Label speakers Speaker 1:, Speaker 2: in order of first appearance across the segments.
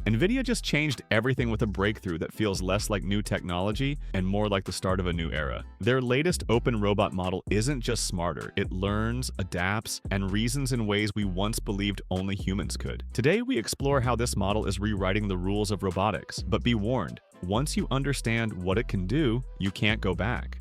Speaker 1: NVIDIA just changed everything with a breakthrough that feels less like new technology and more like the start of a new era. Their latest open robot model isn't just smarter, it learns, adapts, and reasons in ways we once believed only humans could. Today, we explore how this model is rewriting the rules of robotics, but be warned, once you understand what it can do, you can't go back.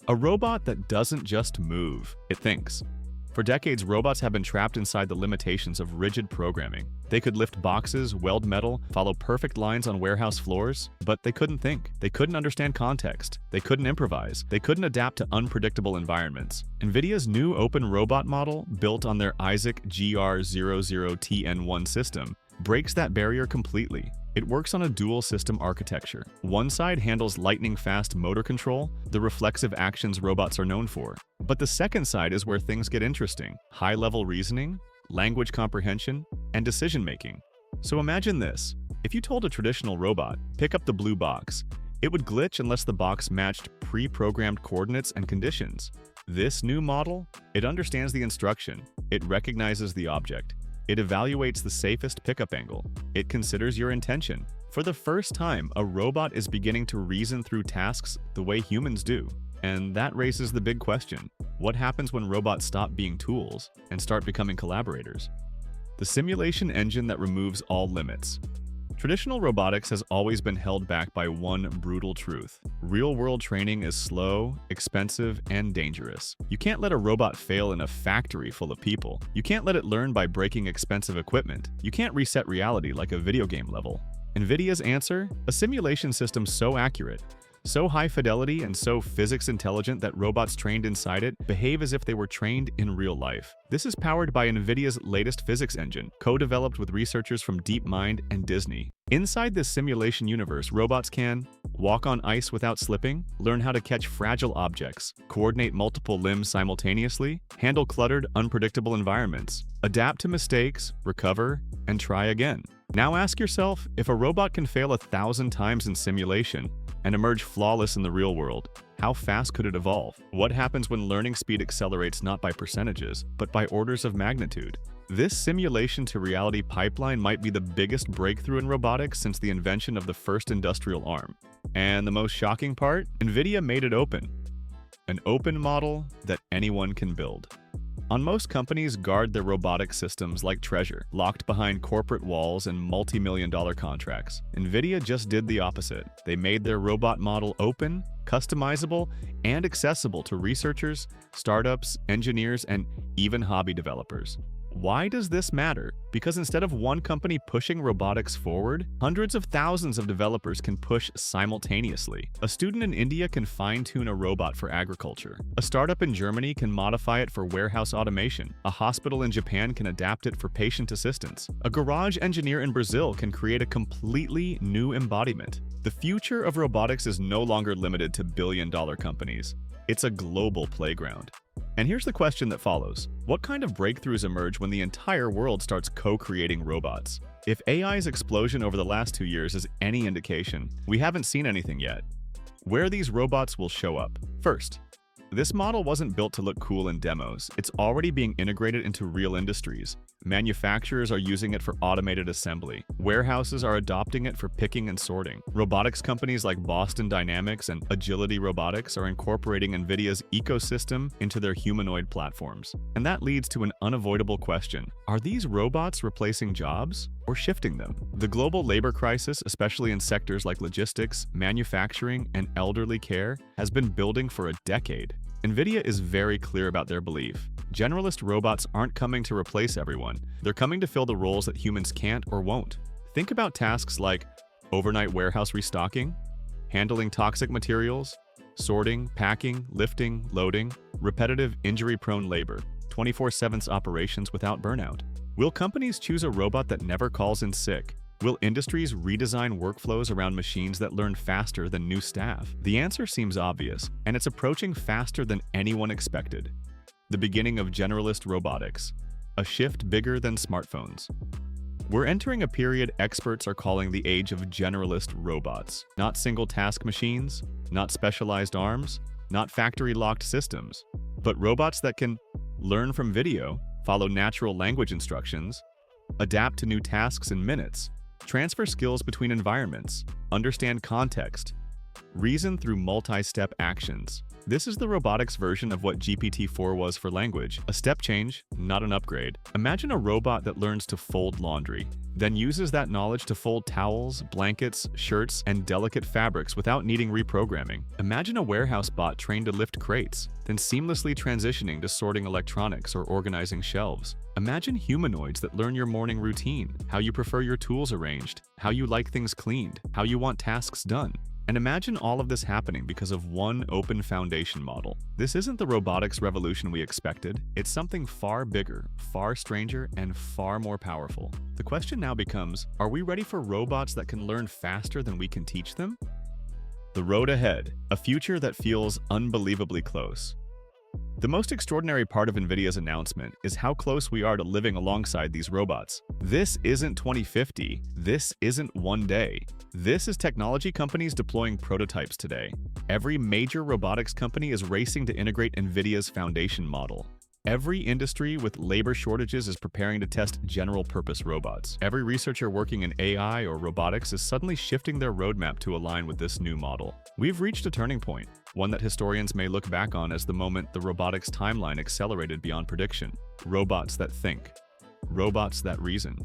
Speaker 1: A robot that doesn't just move, it thinks. For decades, robots have been trapped inside the limitations of rigid programming. They could lift boxes, weld metal, follow perfect lines on warehouse floors, but they couldn't think. They couldn't understand context. They couldn't improvise. They couldn't adapt to unpredictable environments. NVIDIA's new open robot model, built on their Isaac GR00TN1 system, breaks that barrier completely. It works on a dual system architecture. One side handles lightning-fast motor control, the reflexive actions robots are known for. But the second side is where things get interesting: high-level reasoning, language comprehension, and decision-making. So imagine this. If you told a traditional robot, pick up the blue box, it would glitch unless the box matched pre-programmed coordinates and conditions. This new model, it understands the instruction, it recognizes the object, it evaluates the safest pickup angle. It considers your intention. For the first time, a robot is beginning to reason through tasks the way humans do. And that raises the big question: what happens when robots stop being tools and start becoming collaborators? The simulation engine that removes all limits. Traditional robotics has always been held back by one brutal truth: real-world training is slow, expensive, and dangerous. You can't let a robot fail in a factory full of people. You can't let it learn by breaking expensive equipment. You can't reset reality like a video game level. NVIDIA's answer? A simulation system so accurate, so high fidelity, and so physics intelligent that robots trained inside it behave as if they were trained in real life. This is powered by NVIDIA's latest physics engine, co-developed with researchers from DeepMind and Disney. Inside this simulation universe, robots can walk on ice without slipping, learn how to catch fragile objects, coordinate multiple limbs simultaneously, handle cluttered, unpredictable environments, adapt to mistakes, recover, and try again. Now ask yourself, if a robot can fail 1,000 times in simulation and emerge flawless in the real world, how fast could it evolve? What happens when learning speed accelerates not by percentages, but by orders of magnitude? This simulation to reality pipeline might be the biggest breakthrough in robotics since the invention of the first industrial arm. And the most shocking part? NVIDIA made it open. An open model that anyone can build. Most companies guard their robotic systems like treasure, locked behind corporate walls and multi-million-dollar contracts. NVIDIA just did the opposite. They made their robot model open, customizable, and accessible to researchers, startups, engineers, and even hobby developers. Why does this matter? Because instead of one company pushing robotics forward, hundreds of thousands of developers can push simultaneously. A student in India can fine-tune a robot for agriculture. A startup in Germany can modify it for warehouse automation. A hospital in Japan can adapt it for patient assistance. A garage engineer in Brazil can create a completely new embodiment. The future of robotics is no longer limited to billion-dollar companies. It's a global playground. And here's the question that follows. What kind of breakthroughs emerge when the entire world starts co-creating robots? If AI's explosion over the last 2 years is any indication, we haven't seen anything yet. Where these robots will show up. First, this model wasn't built to look cool in demos. It's already being integrated into real industries. Manufacturers are using it for automated assembly. Warehouses are adopting it for picking and sorting. Robotics companies like Boston Dynamics and Agility Robotics are incorporating NVIDIA's ecosystem into their humanoid platforms. And that leads to an unavoidable question. Are these robots replacing jobs or shifting them? The global labor crisis, especially in sectors like logistics, manufacturing, and elderly care, has been building for a decade. NVIDIA is very clear about their belief. Generalist robots aren't coming to replace everyone. They're coming to fill the roles that humans can't or won't. Think about tasks like overnight warehouse restocking, handling toxic materials, sorting, packing, lifting, loading, repetitive injury-prone labor, 24/7 operations without burnout. Will companies choose a robot that never calls in sick? Will industries redesign workflows around machines that learn faster than new staff? The answer seems obvious, and it's approaching faster than anyone expected. The beginning of generalist robotics, a shift bigger than smartphones. We're entering a period experts are calling the age of generalist robots. Not single-task machines, not specialized arms, not factory-locked systems, but robots that can learn from video, follow natural language instructions, adapt to new tasks in minutes, transfer skills between environments, understand context, reason through multi-step actions. This is the robotics version of what GPT-4 was for language, a step change, not an upgrade. Imagine a robot that learns to fold laundry, then uses that knowledge to fold towels, blankets, shirts, and delicate fabrics without needing reprogramming. Imagine a warehouse bot trained to lift crates, then seamlessly transitioning to sorting electronics or organizing shelves. Imagine humanoids that learn your morning routine, how you prefer your tools arranged, how you like things cleaned, how you want tasks done. And imagine all of this happening because of one open foundation model. This isn't the robotics revolution we expected. It's something far bigger, far stranger, and far more powerful. The question now becomes, are we ready for robots that can learn faster than we can teach them? The road ahead, a future that feels unbelievably close. The most extraordinary part of NVIDIA's announcement is how close we are to living alongside these robots. This isn't 2050. This isn't one day. This is technology companies deploying prototypes today. Every major robotics company is racing to integrate NVIDIA's foundation model. Every industry with labor shortages is preparing to test general-purpose robots. Every researcher working in AI or robotics is suddenly shifting their roadmap to align with this new model. We've reached a turning point, one that historians may look back on as the moment the robotics timeline accelerated beyond prediction. Robots that think. Robots that reason.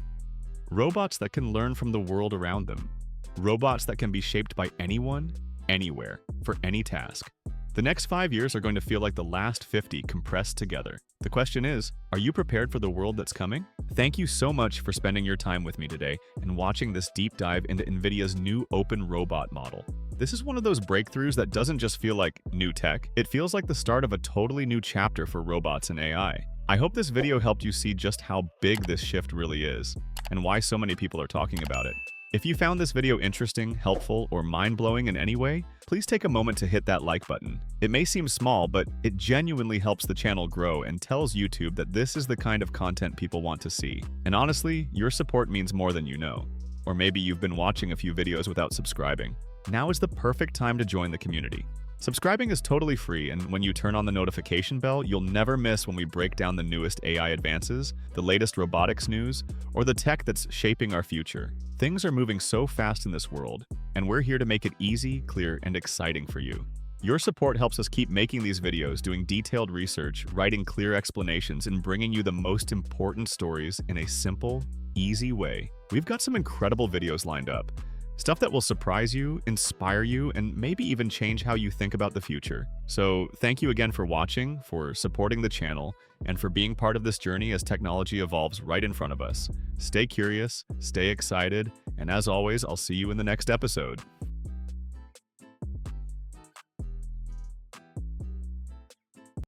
Speaker 1: Robots that can learn from the world around them. Robots that can be shaped by anyone, anywhere, for any task. The next 5 years are going to feel like the last 50 compressed together. The question is, are you prepared for the world that's coming? Thank you so much for spending your time with me today and watching this deep dive into NVIDIA's new open robot model. This is one of those breakthroughs that doesn't just feel like new tech, it feels like the start of a totally new chapter for robots and AI. I hope this video helped you see just how big this shift really is, and why so many people are talking about it. If you found this video interesting, helpful, or mind-blowing in any way, please take a moment to hit that like button. It may seem small, but it genuinely helps the channel grow and tells YouTube that this is the kind of content people want to see. And honestly, your support means more than you know. Or maybe you've been watching a few videos without subscribing. Now is the perfect time to join the community. Subscribing is totally free, and when you turn on the notification bell, you'll never miss when we break down the newest AI advances, the latest robotics news, or the tech that's shaping our future. Things are moving so fast in this world, and we're here to make it easy, clear, and exciting for you. Your support helps us keep making these videos, doing detailed research, writing clear explanations, and bringing you the most important stories in a simple, easy way. We've got some incredible videos lined up. Stuff that will surprise you, inspire you, and maybe even change how you think about the future. So thank you again for watching, for supporting the channel, and for being part of this journey as technology evolves right in front of us. Stay curious, stay excited, and as always, I'll see you in the next episode.